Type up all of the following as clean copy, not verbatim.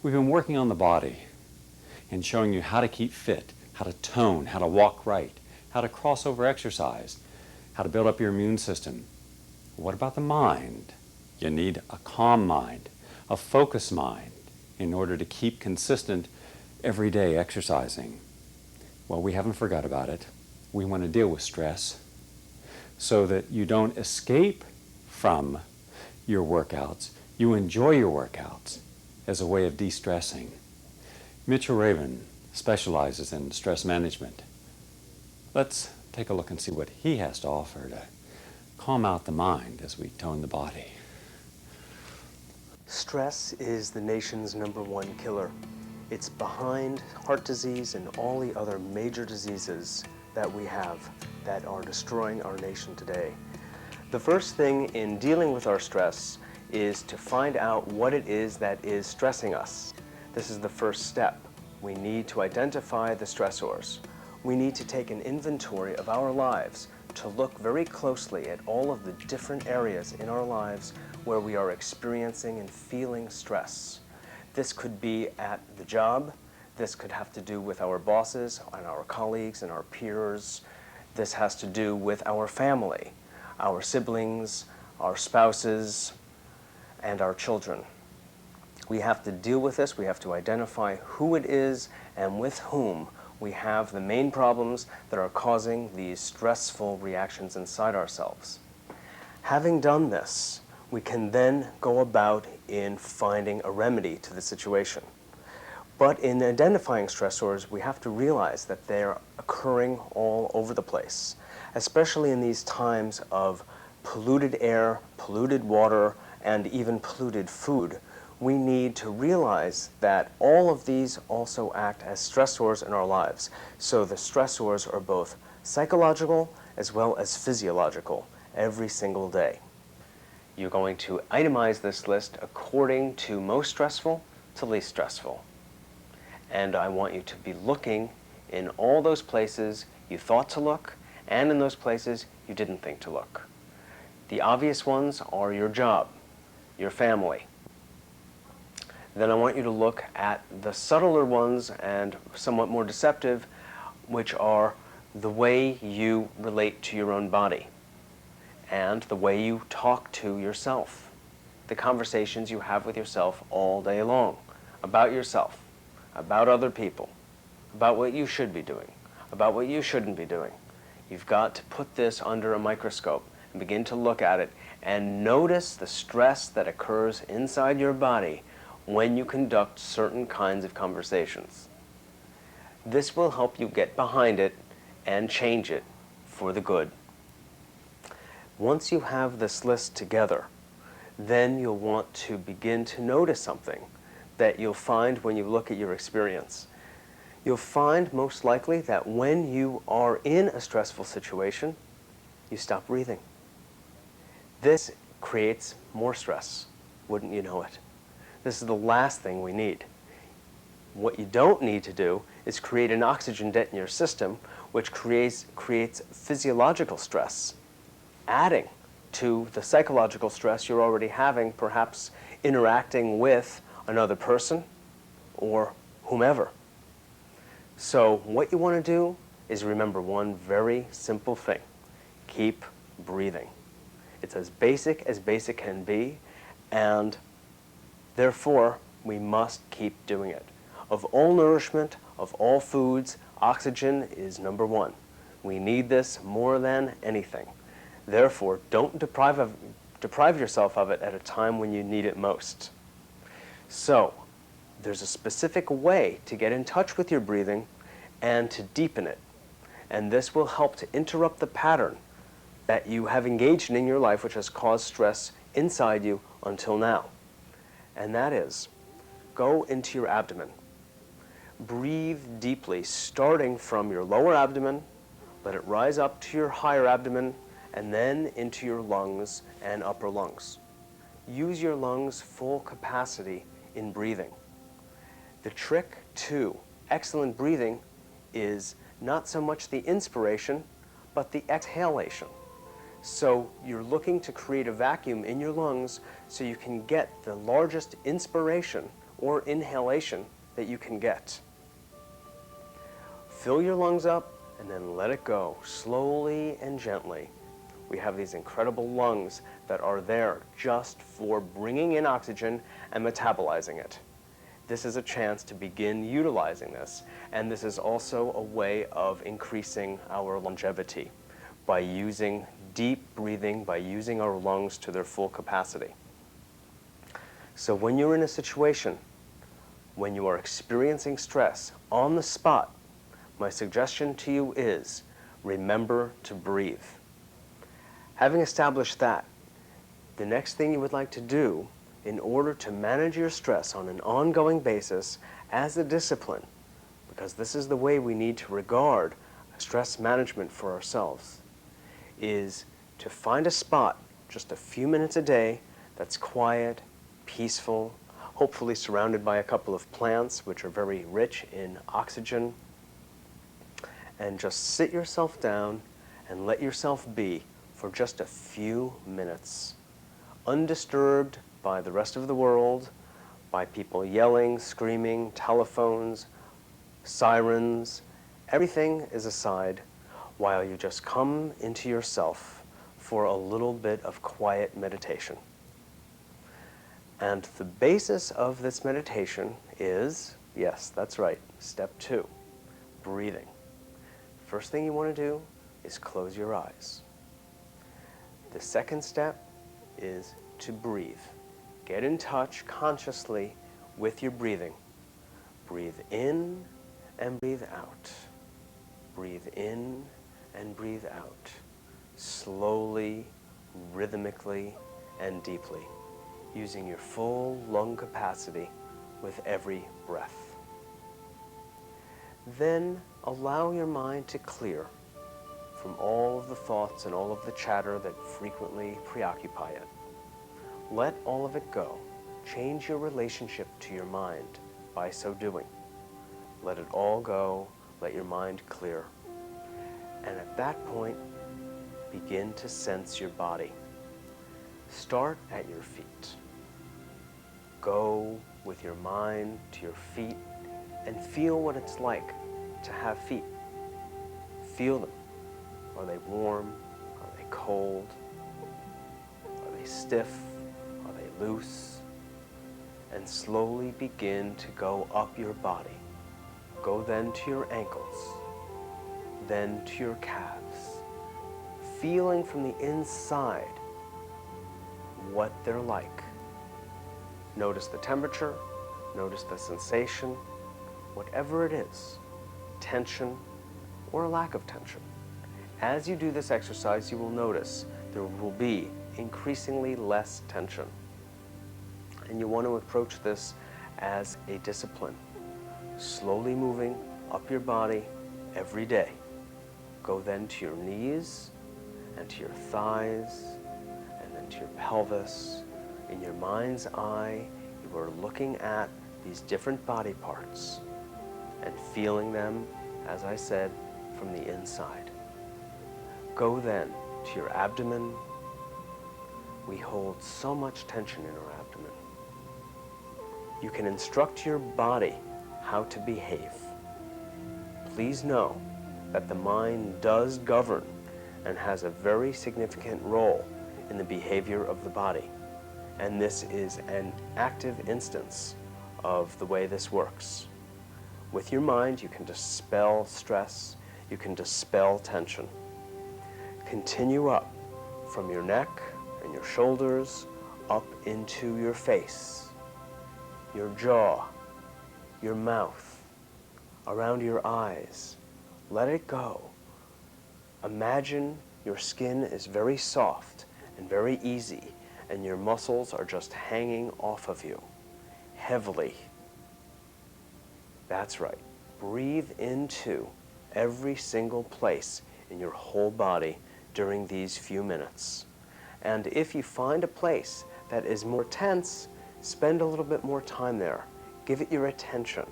We've been working on the body and showing you how to keep fit, how to tone, how to walk right, how to cross over exercise, how to build up your immune system. What about the mind? You need a calm mind, a focused mind in order to keep consistent everyday exercising. Well, we haven't forgot about it. We want to deal with stress so that you don't escape from your workouts. You enjoy your workouts as a way of de-stressing. Mitchell Rabin specializes in stress management. Let's take a look and see what he has to offer to calm out the mind as we tone the body. Stress is the nation's #1 killer. It's behind heart disease and all the other major diseases that we have that are destroying our nation today. The first thing in dealing with our stress is to find out what it is that is stressing us. This is the first step. We need to identify the stressors. We need to take an inventory of our lives to look very closely at all of the different areas in our lives where we are experiencing and feeling stress. This could be at the job. This could have to do with our bosses and our colleagues and our peers. This has to do with our family, our siblings, our spouses, and our children. We have to deal with this. We have to identify who it is and with whom we have the main problems that are causing these stressful reactions inside ourselves. Having done this, we can then go about in finding a remedy to the situation. But in identifying stressors, we have to realize that they're occurring all over the place, especially in these times of polluted air, polluted water, and even polluted food. We need to realize that all of these also act as stressors in our lives. So the stressors are both psychological as well as physiological every single day. You're going to itemize this list according to most stressful to least stressful. And I want you to be looking in all those places you thought to look and in those places you didn't think to look. The obvious ones are your job, your family. Then I want you to look at the subtler ones and somewhat more deceptive, which are the way you relate to your own body and the way you talk to yourself, the conversations you have with yourself all day long about yourself, about other people, about what you should be doing, about what you shouldn't be doing. You've got to put this under a microscope and begin to look at it and notice the stress that occurs inside your body when you conduct certain kinds of conversations. This will help you get behind it and change it for the good. Once you have this list together, then you'll want to begin to notice something that you'll find when you look at your experience. You'll find most likely that when you are in a stressful situation, you stop breathing. This creates more stress, wouldn't you know it? This is the last thing we need. What you don't need to do is create an oxygen debt in your system, which creates physiological stress, adding to the psychological stress you're already having, perhaps interacting with another person or whomever. So what you want to do is remember one very simple thing. Keep breathing. It's as basic can be, and therefore we must keep doing it. Of all nourishment, of all foods, oxygen is #1. We need this more than anything. Therefore, don't deprive yourself of it at a time when you need it most. So, there's a specific way to get in touch with your breathing and to deepen it. And this will help to interrupt the pattern that you have engaged in your life, which has caused stress inside you until now. And that is, go into your abdomen. Breathe deeply, starting from your lower abdomen. Let it rise up to your higher abdomen, and then into your lungs and upper lungs. Use your lungs' full capacity in breathing. The trick to excellent breathing is not so much the inspiration, but the exhalation. So you're looking to create a vacuum in your lungs so you can get the largest inspiration or inhalation that you can get. Fill your lungs up and then let it go, slowly and gently. We have these incredible lungs that are there just for bringing in oxygen and metabolizing it. This is a chance to begin utilizing this, and this is also a way of increasing our longevity by using deep breathing, by using our lungs to their full capacity. So when you're in a situation, when you are experiencing stress on the spot, my suggestion to you is remember to breathe. Having established that, the next thing you would like to do in order to manage your stress on an ongoing basis as a discipline, because this is the way we need to regard stress management for ourselves, is to find a spot just a few minutes a day that's quiet, peaceful, hopefully surrounded by a couple of plants which are very rich in oxygen, and just sit yourself down and let yourself be for just a few minutes, undisturbed by the rest of the world, by people yelling, screaming, telephones, sirens. Everything is aside while you just come into yourself for a little bit of quiet meditation. And the basis of this meditation is, yes, that's right, step 2, breathing. First thing you want to do is close your eyes. The second step is to breathe. Get in touch consciously with your breathing. Breathe in and breathe out. Breathe in and breathe out. Slowly, rhythmically, and deeply, using your full lung capacity with every breath. Then allow your mind to clear from all of the thoughts and all of the chatter that frequently preoccupy it. Let all of it go. Change your relationship to your mind by so doing. Let it all go. Let your mind clear. And at that point, begin to sense your body. Start at your feet. Go with your mind to your feet and feel what it's like to have feet. Feel them. Are they warm? Are they cold? Are they stiff? Are they loose? And slowly begin to go up your body. Go then to your ankles, then to your calves, feeling from the inside what they're like. Notice the temperature, notice the sensation, whatever it is, tension or a lack of tension. As you do this exercise, you will notice there will be increasingly less tension. And you want to approach this as a discipline, slowly moving up your body every day. Go then to your knees and to your thighs and then to your pelvis. In your mind's eye, you are looking at these different body parts and feeling them, as I said, from the inside. Go then to your abdomen. We hold so much tension in our abdomen. You can instruct your body how to behave. Please know that the mind does govern and has a very significant role in the behavior of the body. And this is an active instance of the way this works. With your mind, you can dispel stress, you can dispel tension. Continue up from your neck and your shoulders up into your face, your jaw, your mouth, around your eyes. Let it go. Imagine your skin is very soft and very easy, and your muscles are just hanging off of you, heavily. That's right. Breathe into every single place in your whole body during these few minutes. And if you find a place that is more tense, spend a little bit more time there. Give it your attention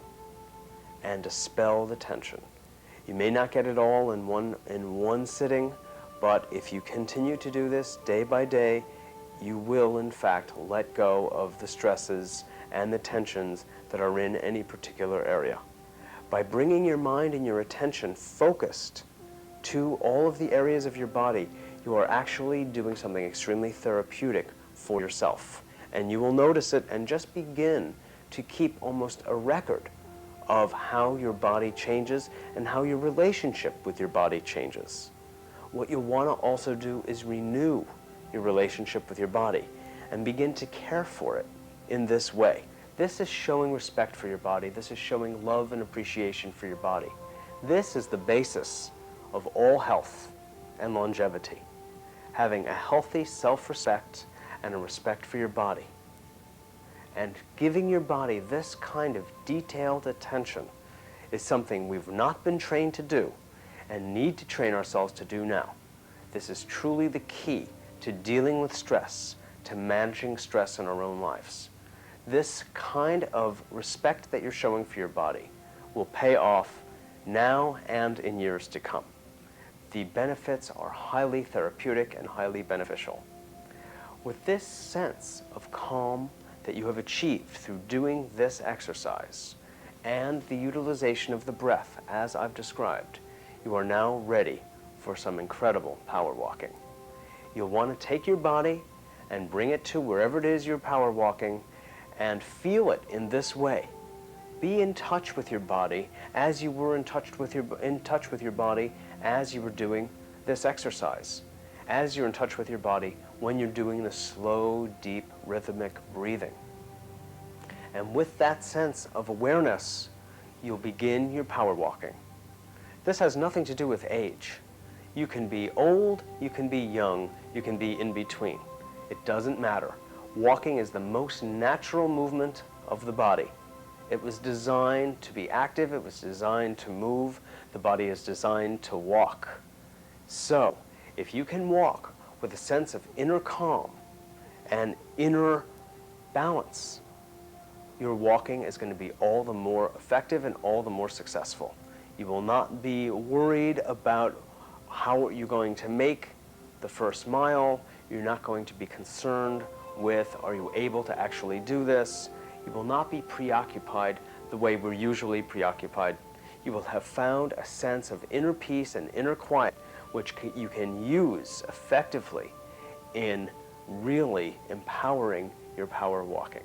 and dispel the tension. You may not get it all in one sitting, but if you continue to do this day by day, you will in fact let go of the stresses and the tensions that are in any particular area. By bringing your mind and your attention focused to all of the areas of your body, you are actually doing something extremely therapeutic for yourself. And you will notice it and just begin to keep almost a record of how your body changes and how your relationship with your body changes. What you'll want to also do is renew your relationship with your body and begin to care for it in this way. This is showing respect for your body. This is showing love and appreciation for your body. This is the basis of all health and longevity. Having a healthy self-respect and a respect for your body. And giving your body this kind of detailed attention is something we've not been trained to do and need to train ourselves to do now. This is truly the key to dealing with stress, to managing stress in our own lives. This kind of respect that you're showing for your body will pay off now and in years to come. The benefits are highly therapeutic and highly beneficial. With this sense of calm that you have achieved through doing this exercise and the utilization of the breath as I've described, you are now ready for some incredible power walking. You'll want to take your body and bring it to wherever it is you're power walking and feel it in this way. Be in touch with your body as you were in touch with your body as you were doing this exercise, as you're in touch with your body when you're doing the slow, deep, rhythmic breathing. And with that sense of awareness, you'll begin your power walking. This has nothing to do with age. You can be old, you can be young, you can be in between. It doesn't matter. Walking is the most natural movement of the body. It was designed to be active, it was designed to move, the body is designed to walk. So, if you can walk with a sense of inner calm and inner balance, your walking is going to be all the more effective and all the more successful. You will not be worried about how you're going to make the first mile. You're not going to be concerned with, are you able to actually do this? You will not be preoccupied the way we're usually preoccupied. You will have found a sense of inner peace and inner quiet, which you can use effectively in really empowering your power walking.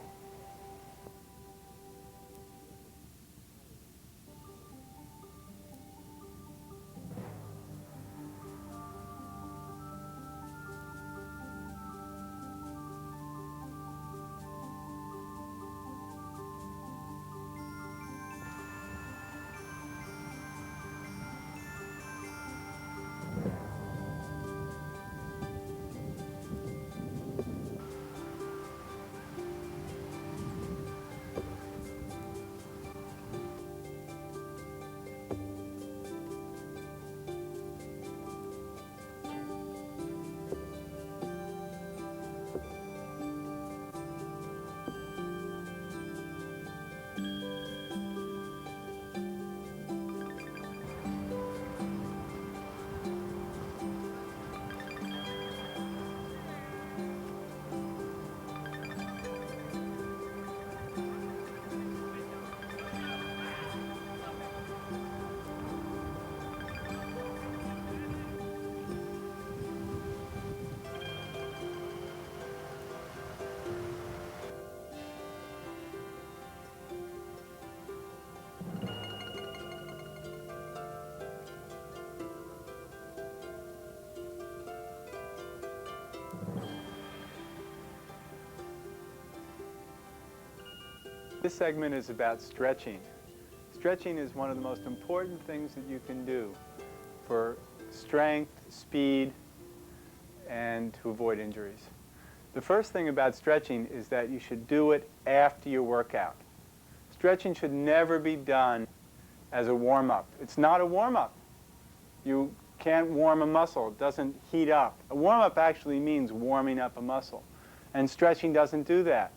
This segment is about stretching. Stretching is one of the most important things that you can do for strength, speed, and to avoid injuries. The first thing about stretching is that you should do it after your workout. Stretching should never be done as a warm-up. It's not a warm-up. You can't warm a muscle. It doesn't heat up. A warm-up actually means warming up a muscle, and stretching doesn't do that.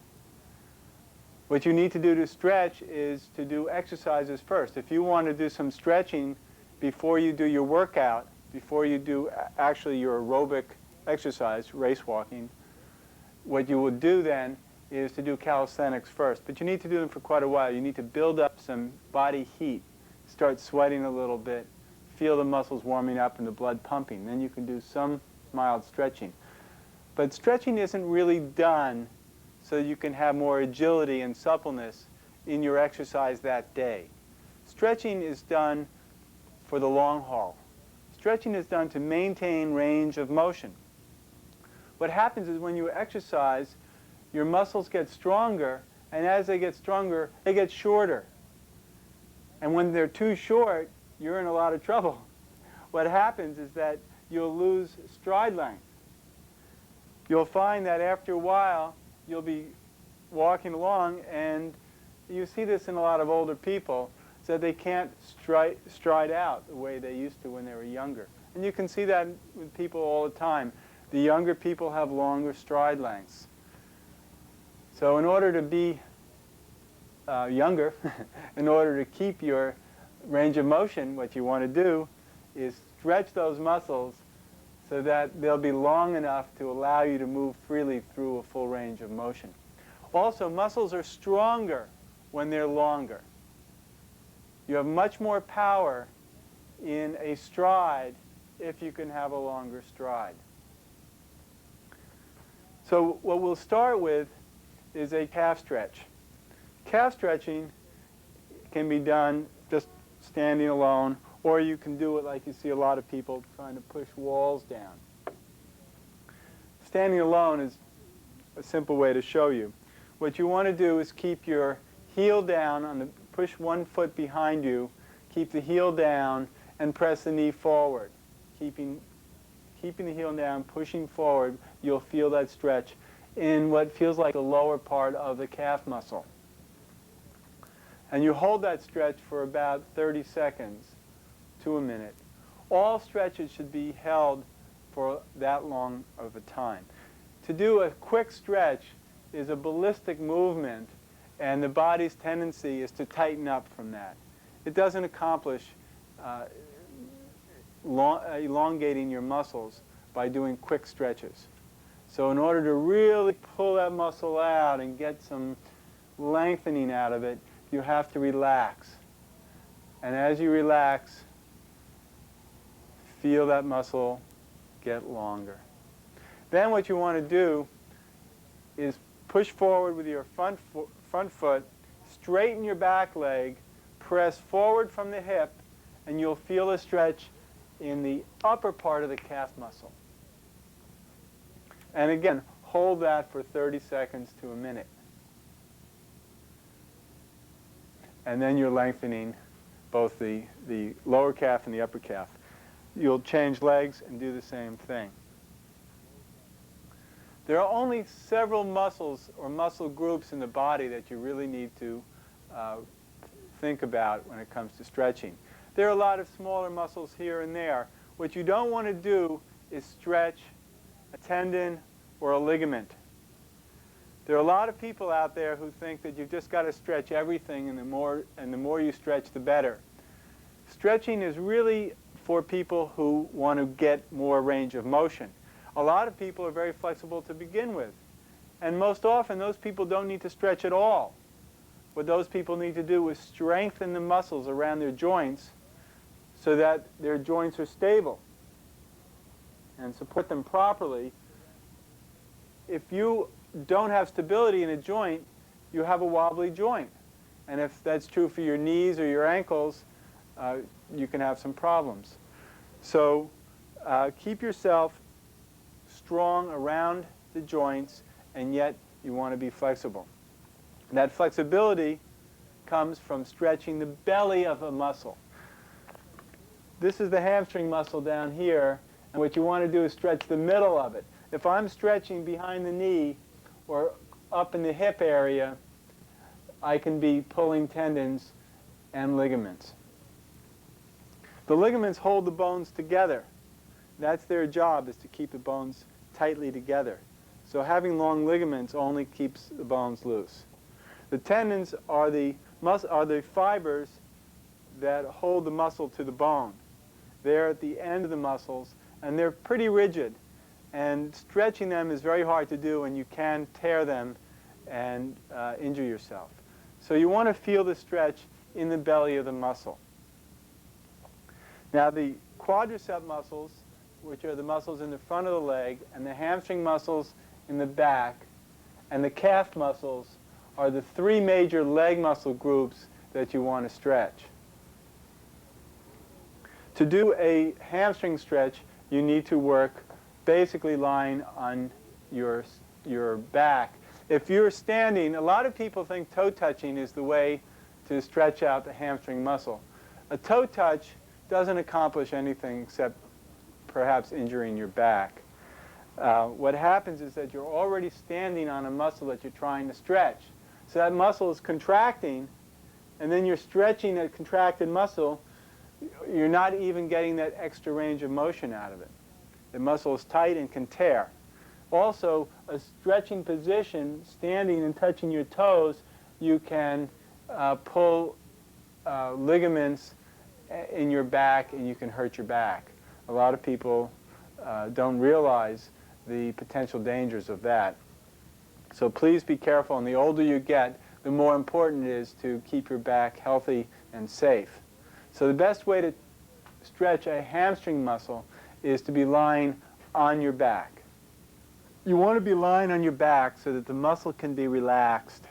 What you need to do to stretch is to do exercises first. If you want to do some stretching before you do your workout, before you do actually your aerobic exercise, race walking, what you would do then is to do calisthenics first. But you need to do them for quite a while. You need to build up some body heat, start sweating a little bit, feel the muscles warming up and the blood pumping. Then you can do some mild stretching. But stretching isn't really done so you can have more agility and suppleness in your exercise that day. Stretching is done for the long haul. Stretching is done to maintain range of motion. What happens is when you exercise, your muscles get stronger, and as they get stronger, they get shorter. And when they're too short, you're in a lot of trouble. What happens is that you'll lose stride length. You'll find that after a while, you'll be walking along, and you see this in a lot of older people, so they can't stride out the way they used to when they were younger. And you can see that with people all the time. The younger people have longer stride lengths. So in order to be younger, in order to keep your range of motion, what you want to do is stretch those muscles so that they'll be long enough to allow you to move freely through a full range of motion. Also, muscles are stronger when they're longer. You have much more power in a stride if you can have a longer stride. So what we'll start with is a calf stretch. Calf stretching can be done just standing alone, or you can do it like you see a lot of people trying to push walls down. Standing alone is a simple way to show you. What you want to do is keep your heel down, push one foot behind you, keep the heel down, and press the knee forward. Keeping the heel down, pushing forward, you'll feel that stretch in what feels like the lower part of the calf muscle. And you hold that stretch for about 30 seconds to a minute. All stretches should be held for that long of a time. To do a quick stretch is a ballistic movement, and the body's tendency is to tighten up from that. It doesn't accomplish elongating your muscles by doing quick stretches. So in order to really pull that muscle out and get some lengthening out of it, you have to relax. And as you relax, feel that muscle get longer. Then what you want to do is push forward with your front foot, straighten your back leg, press forward from the hip, and you'll feel a stretch in the upper part of the calf muscle. And again, hold that for 30 seconds to a minute. And then you're lengthening both the lower calf and the upper calf. You'll change legs and do the same thing. There are only several muscles or muscle groups in the body that you really need to think about when it comes to stretching. There are a lot of smaller muscles here and there. What you don't want to do is stretch a tendon or a ligament. There are a lot of people out there who think that you've just got to stretch everything, and the more you stretch, the better. Stretching is really for people who want to get more range of motion. A lot of people are very flexible to begin with, and most often those people don't need to stretch at all. What those people need to do is strengthen the muscles around their joints so that their joints are stable and support them properly. If you don't have stability in a joint, you have a wobbly joint. And if that's true for your knees or your ankles, you can have some problems. So keep yourself strong around the joints, and yet you want to be flexible. That flexibility comes from stretching the belly of a muscle. This is the hamstring muscle down here, and what you want to do is stretch the middle of it. If I'm stretching behind the knee or up in the hip area, I can be pulling tendons and ligaments. The ligaments hold the bones together. That's their job, is to keep the bones tightly together. So having long ligaments only keeps the bones loose. The tendons are the fibers that hold the muscle to the bone. They're at the end of the muscles, and they're pretty rigid. And stretching them is very hard to do, and you can tear them and injure yourself. So you want to feel the stretch in the belly of the muscle. Now the quadricep muscles, which are the muscles in the front of the leg, and the hamstring muscles in the back, and the calf muscles are the three major leg muscle groups that you want to stretch. To do a hamstring stretch, you need to work basically lying on your back. If you're standing, a lot of people think toe touching is the way to stretch out the hamstring muscle. A toe touch doesn't accomplish anything except perhaps injuring your back. What happens is that you're already standing on a muscle that you're trying to stretch. So that muscle is contracting, and then you're stretching that contracted muscle. You're not even getting that extra range of motion out of it. The muscle is tight and can tear. Also, a stretching position, standing and touching your toes, you can pull ligaments in your back and you can hurt your back. A lot of people don't realize the potential dangers of that. So please be careful, and the older you get, the more important it is to keep your back healthy and safe. So the best way to stretch a hamstring muscle is to be lying on your back. You want to be lying on your back so that the muscle can be relaxed.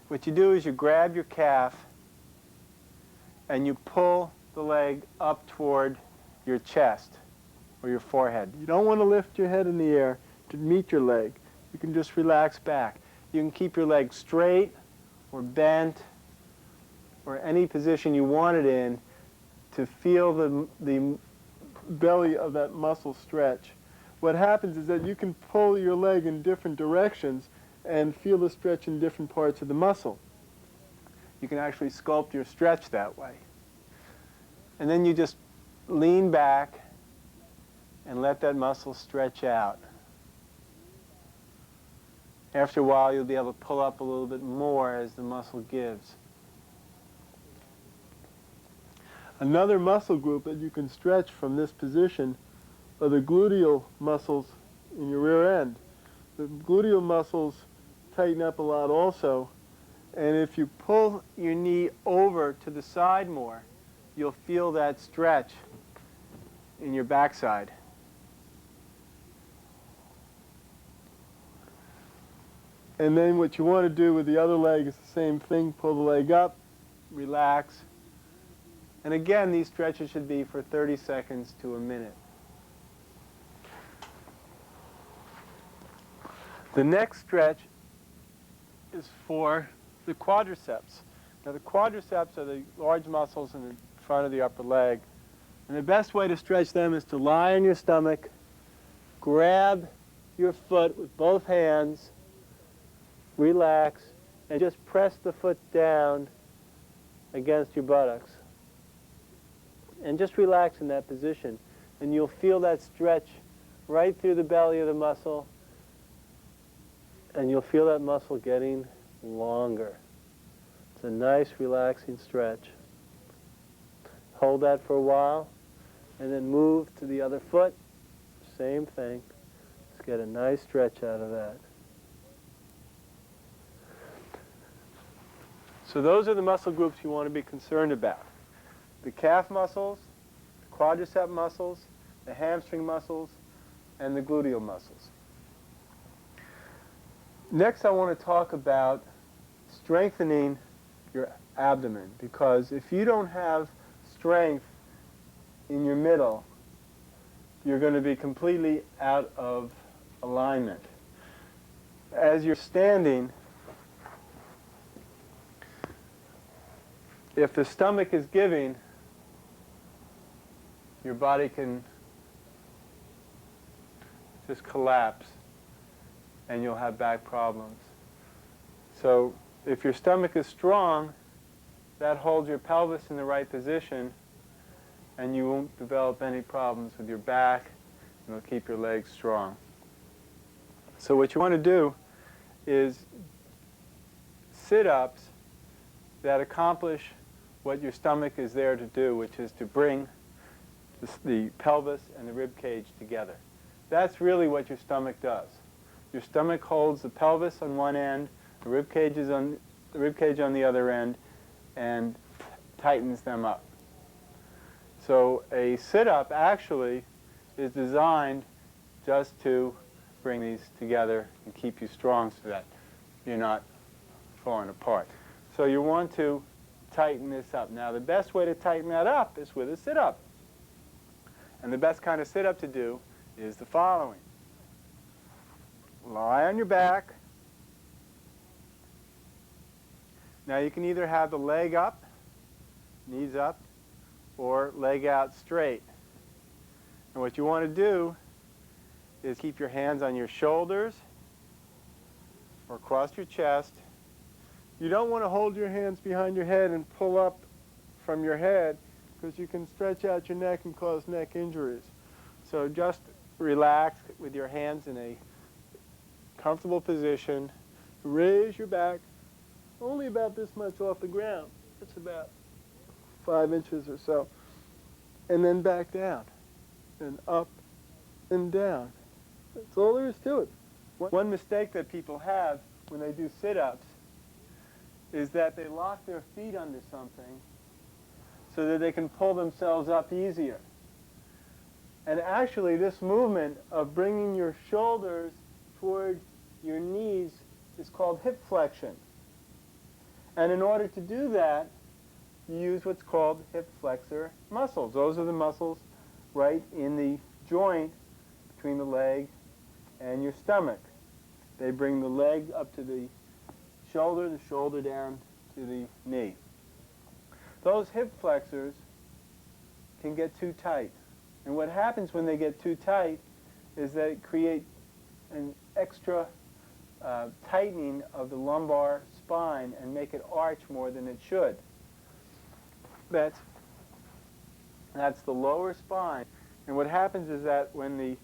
What you do is you grab your calf and you pull the leg up toward your chest or your forehead. You don't want to lift your head in the air to meet your leg. You can just relax back. You can keep your leg straight or bent or any position you want it in to feel the belly of that muscle stretch. What happens is that you can pull your leg in different directions and feel the stretch in different parts of the muscle. You can actually sculpt your stretch that way. And then you just lean back and let that muscle stretch out. After a while, you'll be able to pull up a little bit more as the muscle gives. Another muscle group that you can stretch from this position are the gluteal muscles in your rear end. The gluteal muscles tighten up a lot also, and if you pull your knee over to the side more, you'll feel that stretch in your backside. And then what you want to do with the other leg is the same thing. Pull the leg up, relax. And again, these stretches should be for 30 seconds to a minute. The next stretch is for the quadriceps. Now the quadriceps are the large muscles in the front of the upper leg. And the best way to stretch them is to lie on your stomach, grab your foot with both hands, relax, and just press the foot down against your buttocks. And just relax in that position. And you'll feel that stretch right through the belly of the muscle. And you'll feel that muscle getting longer. It's a nice, relaxing stretch. Hold that for a while, and then move to the other foot. Same thing. Let's get a nice stretch out of that. So those are the muscle groups you want to be concerned about. The calf muscles, the quadricep muscles, the hamstring muscles, and the gluteal muscles. Next, I want to talk about strengthening your abdomen, because if you don't have strength in your middle, you're going to be completely out of alignment. As you're standing, if the stomach is giving, your body can just collapse and you'll have back problems. So if your stomach is strong, that holds your pelvis in the right position and you won't develop any problems with your back, and it'll keep your legs strong. So what you want to do is sit-ups that accomplish what your stomach is there to do, which is to bring the pelvis and the rib cage together. That's really what your stomach does. Your stomach holds the pelvis on one end, the rib cage on the other end, and tightens them up. So a sit-up actually is designed just to bring these together and keep you strong so that you're not falling apart. So you want to tighten this up. Now the best way to tighten that up is with a sit-up. And the best kind of sit-up to do is the following. Lie on your back. Now you can either have the leg up, knees up, or leg out straight. And what you want to do is keep your hands on your shoulders or across your chest. You don't want to hold your hands behind your head and pull up from your head because you can stretch out your neck and cause neck injuries. So just relax with your hands in a comfortable position. Raise your back only about this much off the ground. That's about 5 inches or so. And then back down and up and down. That's all there is to it. One mistake that people have when they do sit-ups is that they lock their feet under something so that they can pull themselves up easier. And actually, this movement of bringing your shoulders toward your knees is called hip flexion. And in order to do that, you use what's called hip flexor muscles. Those are the muscles right in the joint between the leg and your stomach. They bring the leg up to the shoulder down to the knee. Those hip flexors can get too tight. And what happens when they get too tight is that it creates an extra tightening of the lumbar spine and make it arch more than it should. That's the lower spine. And what happens is that when the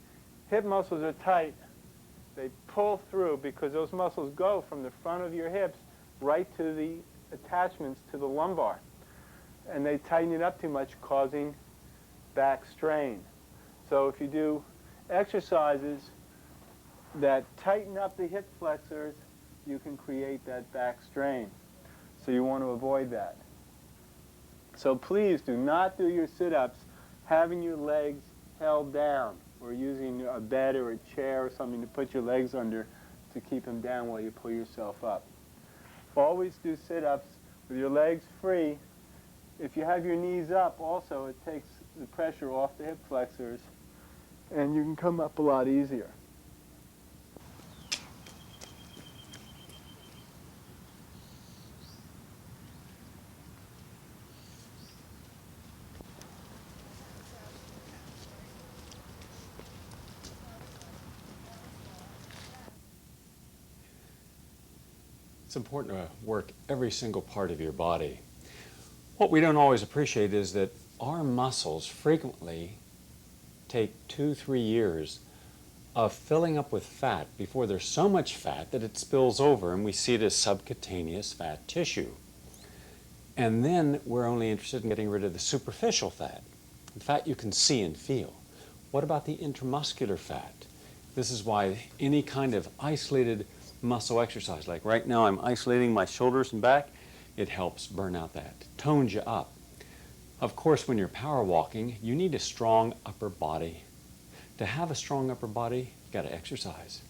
hip muscles are tight, they pull through because those muscles go from the front of your hips right to the attachments to the lumbar. And they tighten it up too much, causing back strain. So if you do exercises that tighten up the hip flexors, you can create that back strain. So you want to avoid that. So please do not do your sit-ups having your legs held down or using a bed or a chair or something to put your legs under to keep them down while you pull yourself up. Always do sit-ups with your legs free. If you have your knees up also, it takes the pressure off the hip flexors and you can come up a lot easier. It's important to work every single part of your body. What we don't always appreciate is that our muscles frequently take 2-3 years of filling up with fat before there's so much fat that it spills over and we see it as subcutaneous fat tissue. And then we're only interested in getting rid of the superficial fat, the fat you can see and feel. What about the intramuscular fat? This is why any kind of isolated muscle exercise, like right now I'm isolating my shoulders and back, it helps burn out that, tones you up. Of course, when you're power walking, you need a strong upper body. To have a strong upper body, you got to exercise.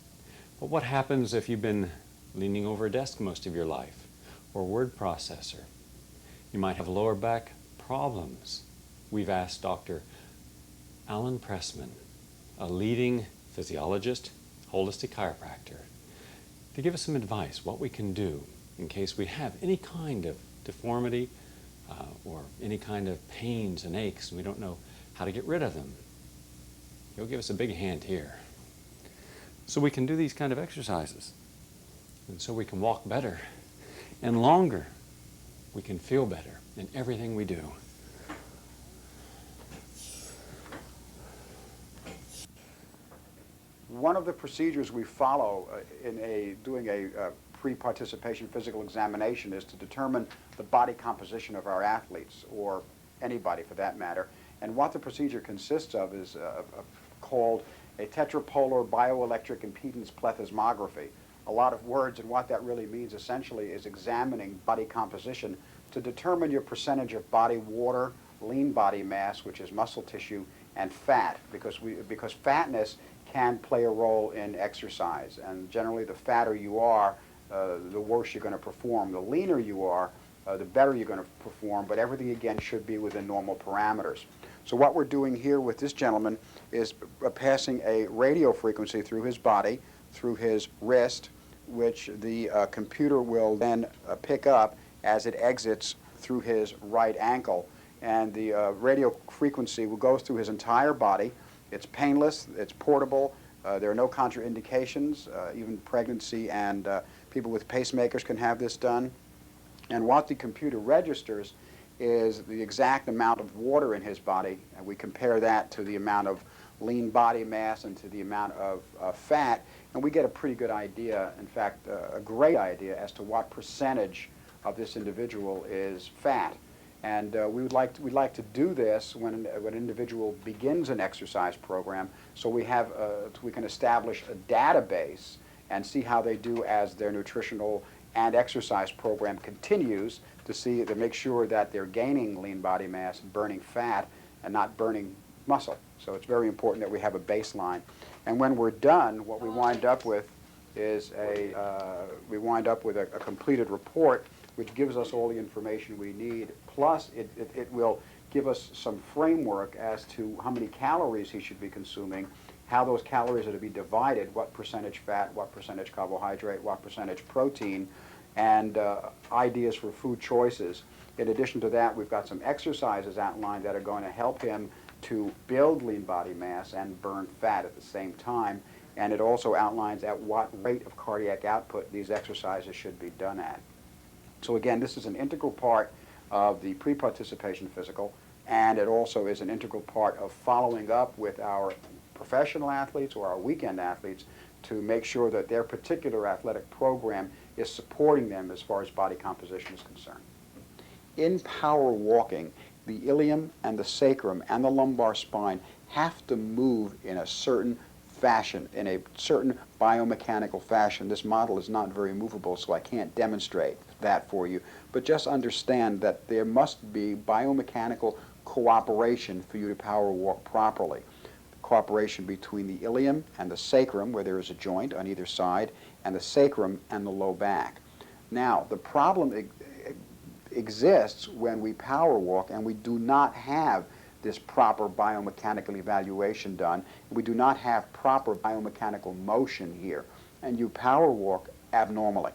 But what happens if you've been leaning over a desk most of your life, or a word processor? You might have lower back problems. We've asked Dr. Alan Pressman, a leading physiologist, holistic chiropractor, to give us some advice, what we can do in case we have any kind of deformity or any kind of pains and aches and we don't know how to get rid of them. He'll give us a big hand here. So we can do these kind of exercises. And so we can walk better and longer. We can feel better in everything we do. One of the procedures we follow in doing a pre-participation physical examination is to determine the body composition of our athletes, or anybody for that matter. And what the procedure consists of is called a tetrapolar bioelectric impedance plethysmography. A lot of words, and what that really means essentially is examining body composition to determine your percentage of body water, lean body mass, which is muscle tissue, and fat, because fatness can play a role in exercise. And generally, the fatter you are, the worse you're going to perform. The leaner you are, the better you're going to perform, but everything, again, should be within normal parameters. So what we're doing here with this gentleman is passing a radio frequency through his body, through his wrist, which the computer will then pick up as it exits through his right ankle. And the radio frequency will go through his entire body. It's painless, it's portable, there are no contraindications, even pregnancy and people with pacemakers can have this done. And what the computer registers is the exact amount of water in his body, and we compare that to the amount of lean body mass and to the amount of fat, and we get a pretty good idea, in fact, a great idea as to what percentage of this individual is fat. And we'd like to do this when an individual begins an exercise program, so we can establish a database and see how they do as their nutritional and exercise program continues to make sure that they're gaining lean body mass, burning fat, and not burning muscle. So it's very important that we have a baseline. And when we're done, what we wind up with is a completed report which gives us all the information we need. Plus, it will give us some framework as to how many calories he should be consuming, how those calories are to be divided, what percentage fat, what percentage carbohydrate, what percentage protein, and ideas for food choices. In addition to that, we've got some exercises outlined that are going to help him to build lean body mass and burn fat at the same time. And it also outlines at what rate of cardiac output these exercises should be done at. So again, this is an integral part of the pre-participation physical, and it also is an integral part of following up with our professional athletes or our weekend athletes to make sure that their particular athletic program is supporting them as far as body composition is concerned. In power walking, the ilium and the sacrum and the lumbar spine have to move in a certain fashion, in a certain biomechanical fashion. This model is not very movable, so I can't demonstrate that for you, but just understand that there must be biomechanical cooperation for you to power walk properly. Cooperation between the ilium and the sacrum, where there is a joint on either side, and the sacrum and the low back. Now, the problem exists when we power walk and we do not have this proper biomechanical evaluation done. We do not have proper biomechanical motion here, and you power walk abnormally.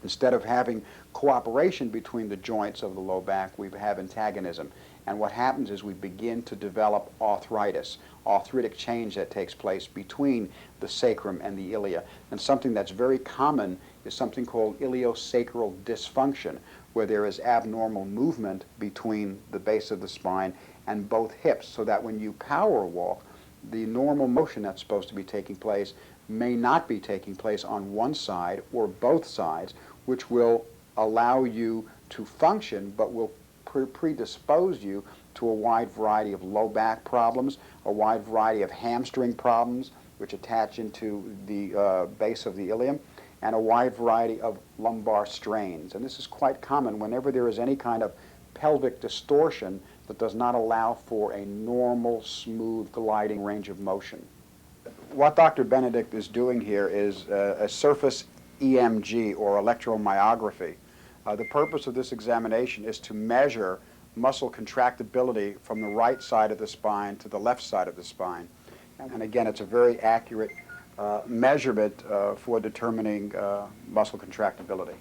Instead of having cooperation between the joints of the low back, we have antagonism. And what happens is we begin to develop arthritis, arthritic change that takes place between the sacrum and the ilia. And something that's very common is something called iliosacral dysfunction, where there is abnormal movement between the base of the spine and both hips, so that when you power walk, the normal motion that's supposed to be taking place may not be taking place on one side or both sides, which will allow you to function but will predispose you to a wide variety of low back problems, a wide variety of hamstring problems which attach into the base of the ilium, and a wide variety of lumbar strains. And this is quite common whenever there is any kind of pelvic distortion that does not allow for a normal, smooth, gliding range of motion. What Dr. Benedict is doing here is a surface EMG, or electromyography. The purpose of this examination is to measure muscle contractibility from the right side of the spine to the left side of the spine. And again, it's a very accurate measurement for determining muscle contractibility.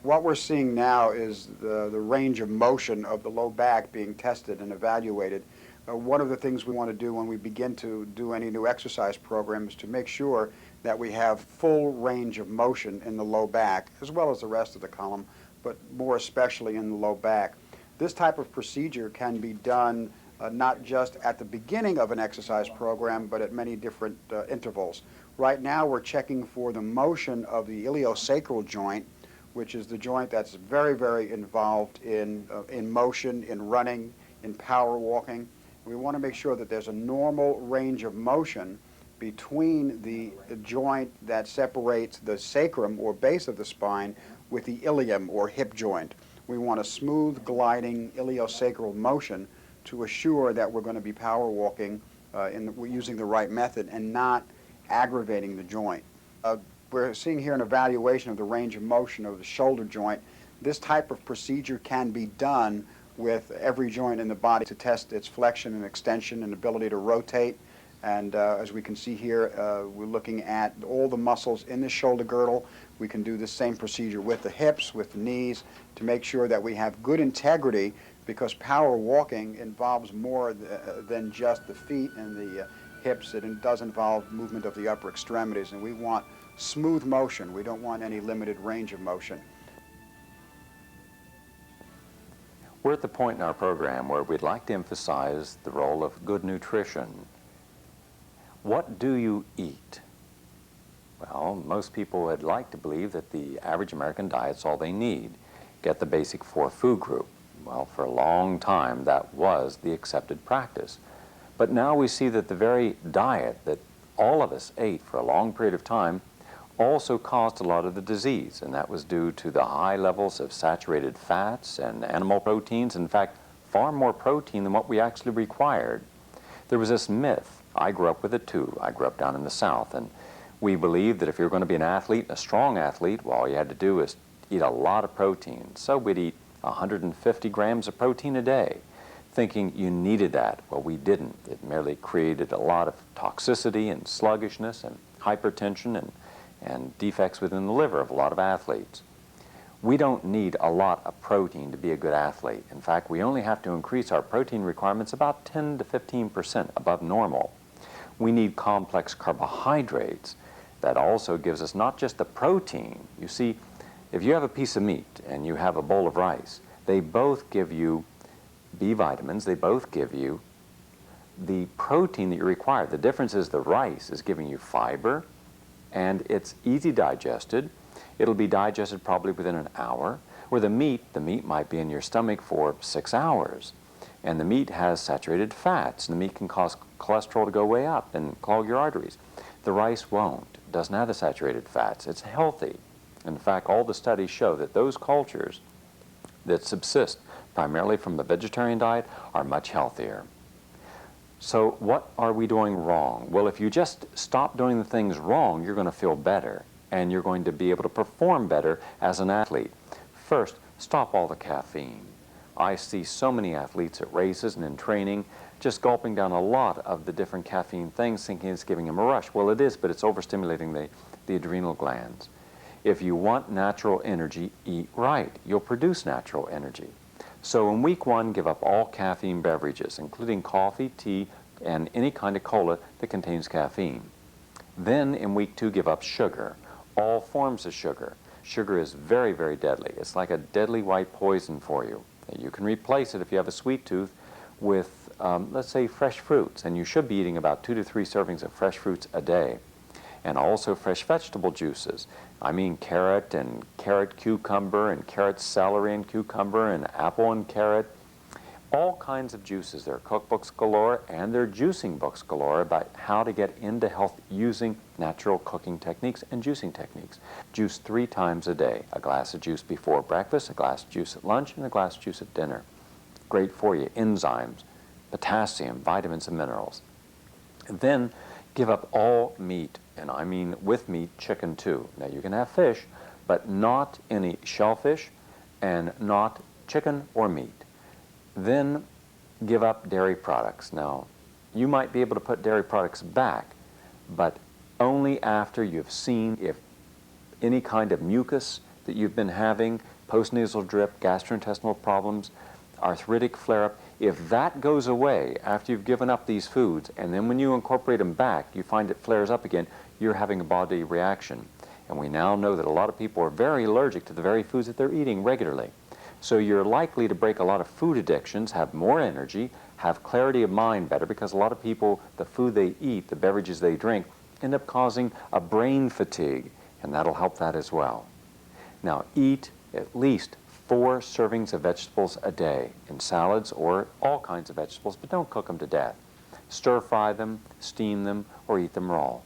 What we're seeing now is the range of motion of the low back being tested and evaluated. One of the things we want to do when we begin to do any new exercise program is to make sure that we have full range of motion in the low back, as well as the rest of the column, but more especially in the low back. This type of procedure can be done not just at the beginning of an exercise program, but at many different intervals. Right now we're checking for the motion of the iliosacral joint, which is the joint that's very, very involved in motion, in running, in power walking. We want to make sure that there's a normal range of motion between the joint that separates the sacrum or base of the spine with the ilium or hip joint. We want a smooth gliding iliosacral motion to assure that we're going to be power walking we're using the right method and not aggravating the joint. We're seeing here an evaluation of the range of motion of the shoulder joint. This type of procedure can be done with every joint in the body to test its flexion and extension and ability to rotate. And as we can see here, we're looking at all the muscles in the shoulder girdle. We can do the same procedure with the hips, with the knees, to make sure that we have good integrity, because power walking involves more than just the feet and the hips. It does involve movement of the upper extremities, and we want smooth motion. We don't want any limited range of motion. We're at the point in our program where we'd like to emphasize the role of good nutrition. What do you eat? Well, most people would like to believe that the average American diet's all they need. Get the basic 4 food group. Well, for a long time that was the accepted practice. But now we see that the very diet that all of us ate for a long period of time also caused a lot of the disease, and that was due to the high levels of saturated fats and animal proteins. In fact, far more protein than what we actually required. There was this myth. I grew up with it too. I grew up down in the South, and we believed that if you're going to be an athlete, a strong athlete, well, all you had to do is eat a lot of protein. So we'd eat 150 grams of protein a day, thinking you needed that. Well, we didn't. It merely created a lot of toxicity and sluggishness and hypertension and defects within the liver of a lot of athletes. We don't need a lot of protein to be a good athlete. In fact, we only have to increase our protein requirements about 10 to 15% above normal. We need complex carbohydrates. That also gives us not just the protein. You see, if you have a piece of meat and you have a bowl of rice, they both give you B vitamins, they both give you the protein that you require. The difference is the rice is giving you fiber, and it's easy digested. It'll be digested probably within an hour, where the meat might be in your stomach for 6 hours. And the meat has saturated fats, and the meat can cause cholesterol to go way up and clog your arteries. The rice won't. It doesn't have the saturated fats. It's healthy. In fact, all the studies show that those cultures that subsist primarily from the vegetarian diet are much healthier. So what are we doing wrong? Well, if you just stop doing the things wrong, you're going to feel better, and you're going to be able to perform better as an athlete. First, stop all the caffeine. I see so many athletes at races and in training just gulping down a lot of the different caffeine things, thinking it's giving them a rush. Well, it is, but it's overstimulating the adrenal glands. If you want natural energy, eat right. You'll produce natural energy. So in week 1, give up all caffeine beverages, including coffee, tea, and any kind of cola that contains caffeine. Then in week 2, give up sugar, all forms of sugar. Sugar is very, very deadly. It's like a deadly white poison for you. You can replace it if you have a sweet tooth with, let's say, fresh fruits, and you should be eating about 2 to 3 servings of fresh fruits a day. And also fresh vegetable juices. I mean carrot and carrot cucumber and carrot celery and cucumber and apple and carrot. All kinds of juices. There are cookbooks galore, and there are juicing books galore about how to get into health using natural cooking techniques and juicing techniques. Juice 3 times a day. A glass of juice before breakfast, a glass of juice at lunch, and a glass of juice at dinner. Great for you. Enzymes, potassium, vitamins, and minerals. And then give up all meat, and I mean with meat, chicken too. Now you can have fish, but not any shellfish and not chicken or meat. Then give up dairy products. Now, you might be able to put dairy products back, but only after you've seen if any kind of mucus that you've been having, postnasal drip, gastrointestinal problems, arthritic flare-up, if that goes away after you've given up these foods, and then when you incorporate them back, you find it flares up again, you're having a body reaction. And we now know that a lot of people are very allergic to the very foods that they're eating regularly. So you're likely to break a lot of food addictions, have more energy, have clarity of mind better, because a lot of people, the food they eat, the beverages they drink, end up causing a brain fatigue, and that'll help that as well. Now, eat at least 4 servings of vegetables a day in salads or all kinds of vegetables, but don't cook them to death. stir fry them, steam them, or eat them raw.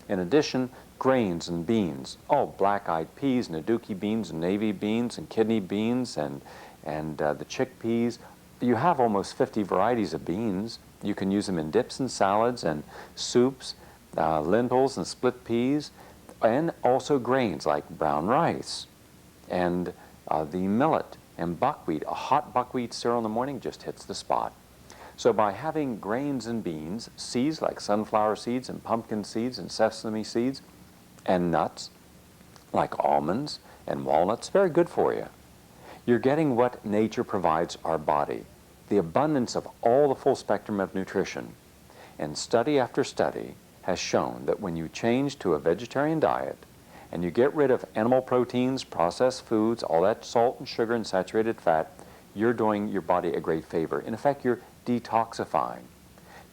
In addition, grains and beans, black-eyed peas, Naduki beans, and navy beans, and kidney beans, and the chickpeas. You have almost 50 varieties of beans. You can use them in dips and salads and soups, lentils and split peas, and also grains like brown rice and the millet and buckwheat. A hot buckwheat cereal in the morning just hits the spot. So by having grains and beans, seeds like sunflower seeds and pumpkin seeds and sesame seeds, and nuts like almonds and walnuts, very good for you. You're getting what nature provides our body, the abundance of all the full spectrum of nutrition. And study after study has shown that when you change to a vegetarian diet and you get rid of animal proteins, processed foods, all that salt and sugar and saturated fat, you're doing your body a great favor. In effect, you're detoxifying.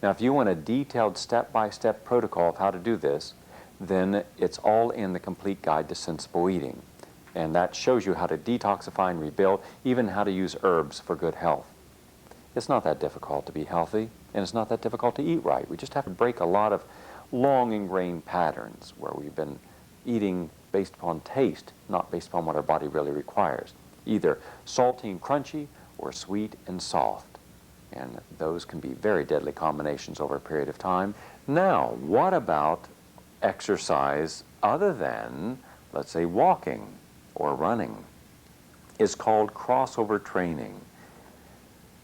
Now, if you want a detailed step-by-step protocol of how to do this, then it's all in the Complete Guide to Sensible Eating. And that shows you how to detoxify and rebuild, even how to use herbs for good health. It's not that difficult to be healthy, and it's not that difficult to eat right. We just have to break a lot of long ingrained patterns where we've been eating based upon taste, not based upon what our body really requires. Either salty and crunchy or sweet and soft. And those can be very deadly combinations over a period of time. Now, what about exercise other than, let's say, walking or running? It's called crossover training.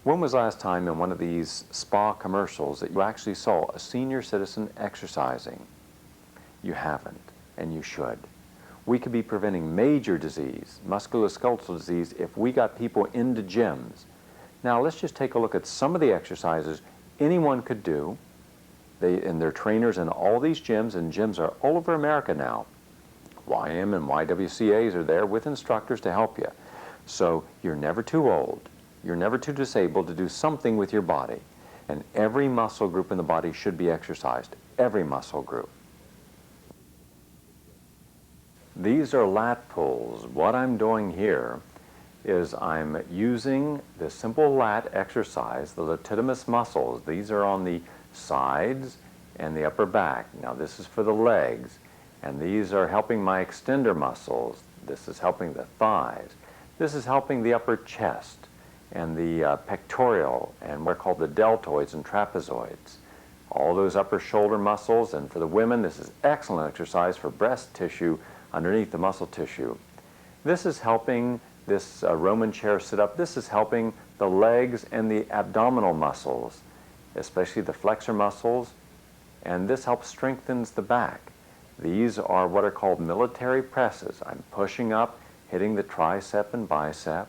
When was the last time in one of these spa commercials that you actually saw a senior citizen exercising? You haven't, and you should. We could be preventing major disease, musculoskeletal disease, if we got people into gyms. Now let's just take a look at some of the exercises anyone could do. And they're trainers in all these gyms, and gyms are all over America now. YM and YWCAs are there with instructors to help you. So you're never too old. You're never too disabled to do something with your body. And every muscle group in the body should be exercised. Every muscle group. These are lat pulls. What I'm doing here is I'm using the simple lat exercise, the latissimus muscles. These are on the sides and the upper back. Now this is for the legs, and these are helping my extender muscles. This is helping the thighs. This is helping the upper chest and the pectoral and what are called the deltoids and trapezoids. All those upper shoulder muscles, and for the women this is excellent exercise for breast tissue underneath the muscle tissue. This is helping this Roman chair sit up. This is helping the legs and the abdominal muscles, especially the flexor muscles, and this helps strengthens the back. These are what are called military presses. I'm pushing up, hitting the tricep and bicep,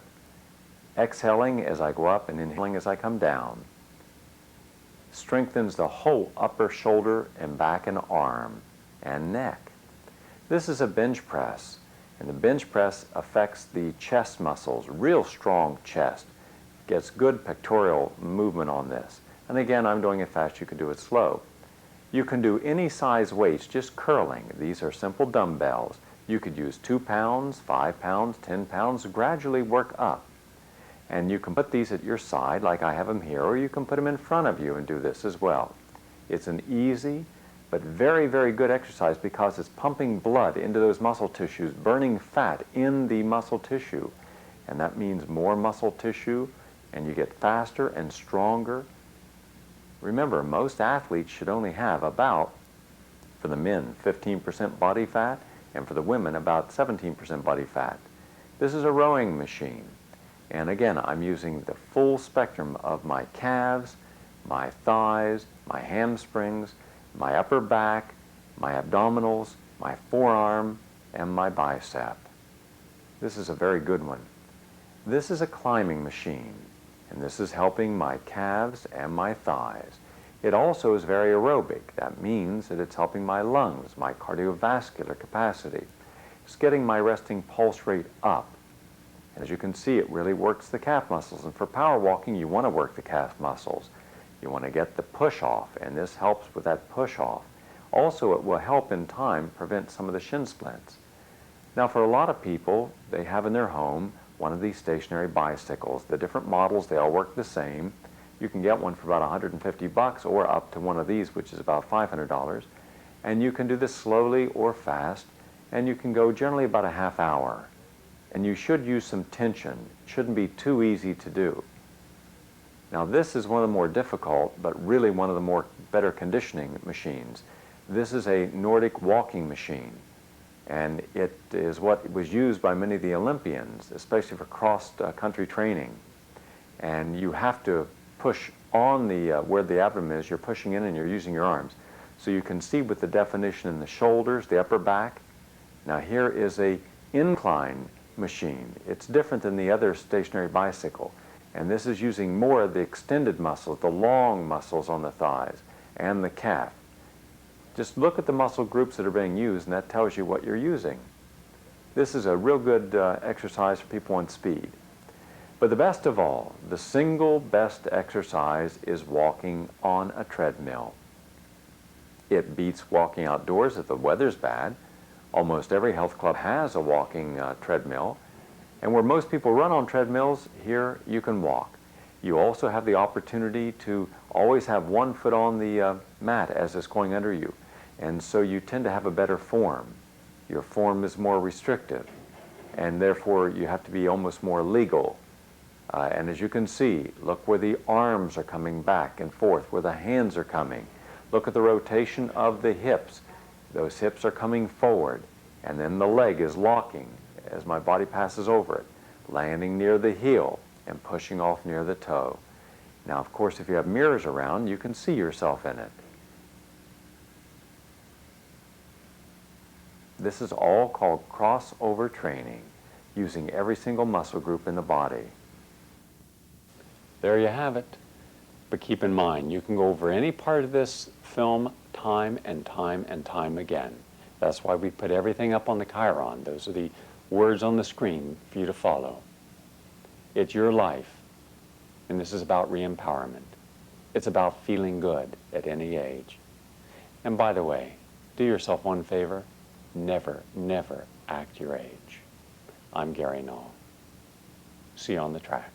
exhaling as I go up and inhaling as I come down. Strengthens the whole upper shoulder and back and arm and neck. This is a bench press, and the bench press affects the chest muscles, real strong chest. Gets good pectoral movement on this. And again, I'm doing it fast, you can do it slow. You can do any size weights, just curling. These are simple dumbbells. You could use 2 pounds, 5 pounds, 10 pounds, gradually work up. And you can put these at your side like I have them here, or you can put them in front of you and do this as well. It's an easy but very, very good exercise because it's pumping blood into those muscle tissues, burning fat in the muscle tissue. And that means more muscle tissue, and you get faster and stronger. Remember, most athletes should only have about, for the men, 15% body fat, and for the women, about 17% body fat. This is a rowing machine. And again, I'm using the full spectrum of my calves, my thighs, my hamstrings, my upper back, my abdominals, my forearm, and my bicep. This is a very good one. This is a climbing machine, and this is helping my calves and my thighs. It also is very aerobic. That means that it's helping my lungs, my cardiovascular capacity. It's getting my resting pulse rate up. And as you can see, it really works the calf muscles. And for power walking, you want to work the calf muscles. You want to get the push off, and this helps with that push off. Also, it will help in time prevent some of the shin splints. Now, for a lot of people, they have in their home one of these stationary bicycles. The different models, they all work the same. You can get one for about $150 or up to one of these, which is about $500. And you can do this slowly or fast, and you can go generally about a half hour. And you should use some tension. It shouldn't be too easy to do. Now this is one of the more difficult, but really one of the more better conditioning machines. This is a Nordic walking machine, and it is what was used by many of the Olympians, especially for cross-country training. And you have to push on the where the abdomen is. You're pushing in and you're using your arms. So you can see with the definition in the shoulders, the upper back. Now here is a incline machine. It's different than the other stationary bicycle. And this is using more of the extended muscles, the long muscles on the thighs and the calf. Just look at the muscle groups that are being used, and that tells you what you're using. This is a real good exercise for people on speed. But the best of all, the single best exercise is walking on a treadmill. It beats walking outdoors if the weather's bad. Almost every health club has a walking treadmill. And where most people run on treadmills, here you can walk. You also have the opportunity to always have one foot on the mat as it's going under you. And so you tend to have a better form. Your form is more restrictive. And therefore you have to be almost more legal. And as you can see, look where the arms are coming back and forth, where the hands are coming. Look at the rotation of the hips. Those hips are coming forward, and then the leg is locking as my body passes over it, landing near the heel and pushing off near the toe. Now, of course, if you have mirrors around, you can see yourself in it. This is all called crossover training, using every single muscle group in the body. There you have it. But keep in mind, you can go over any part of this film time and time and time again. That's why we put everything up on the Chiron. Those are the words on the screen for you to follow. It's your life, and this is about re-empowerment. It's about feeling good at any age. And by the way, do yourself one favor. Never, never act your age. I'm Gary Null. See you on the track.